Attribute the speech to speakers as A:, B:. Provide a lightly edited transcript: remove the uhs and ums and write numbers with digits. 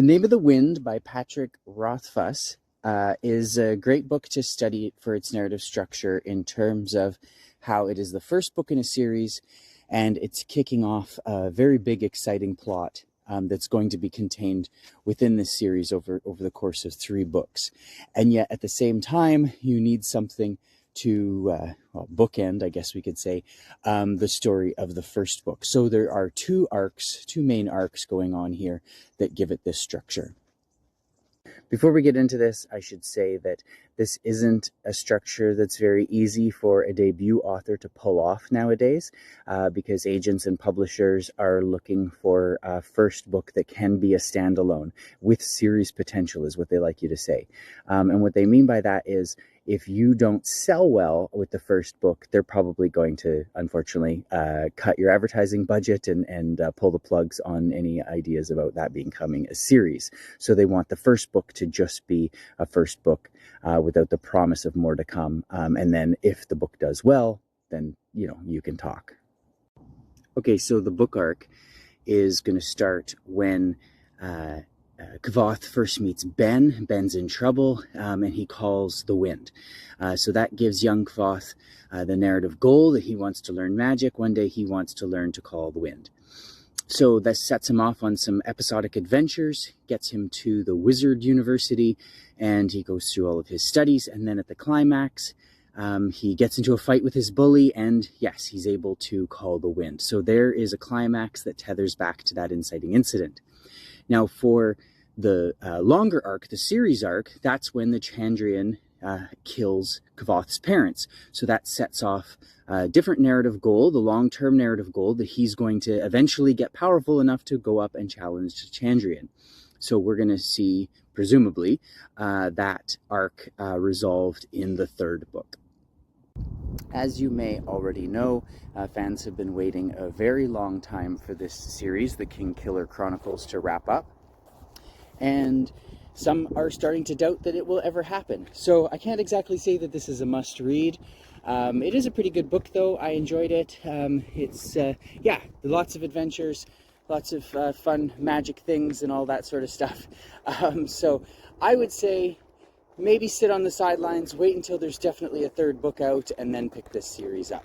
A: The Name of the Wind by Patrick Rothfuss is a great book to study for its narrative structure in terms of how it is the first book in a series and it's kicking off a very big, exciting plot that's going to be contained within this series over the course of 3 books. And yet at the same time, you need something to bookend, I guess we could say, the story of the first book. So there are 2 main arcs going on here that give it this structure. Before we get into this, I should say that this isn't a structure that's very easy for a debut author to pull off nowadays, because agents and publishers are looking for a first book that can be a standalone with series potential, is what they like you to say. And what they mean by that is, if you don't sell well with the first book, they're probably going to, unfortunately, cut your advertising budget and pull the plugs on any ideas about that becoming a series. So they want the first book to just be a first book without the promise of more to come. And then if the book does well, then, you can talk. Okay, so the book arc is going to start when Kvothe first meets Ben. Ben's in trouble, and he calls the wind. So that gives young Kvothe the narrative goal that he wants to learn magic. One day he wants to learn to call the wind. So this sets him off on some episodic adventures, gets him to the Wizard University, and he goes through all of his studies. And then at the climax, he gets into a fight with his bully, and yes, he's able to call the wind. So there is a climax that tethers back to that inciting incident. Now, for the longer arc, the series arc, that's when the Chandrian kills Kvothe's parents. So that sets off a different narrative goal, the long-term narrative goal that he's going to eventually get powerful enough to go up and challenge Chandrian. So we're going to see, presumably, that arc resolved in the 3rd book. As you may already know, fans have been waiting a very long time for this series, the Kingkiller Chronicles, to wrap up. And some are starting to doubt that it will ever happen. So I can't exactly say that this is a must-read. It is a pretty good book, though. I enjoyed it. It's lots of adventures, lots of fun magic things and all that sort of stuff. So I would say maybe sit on the sidelines, wait until there's definitely a 3rd book out, and then pick this series up.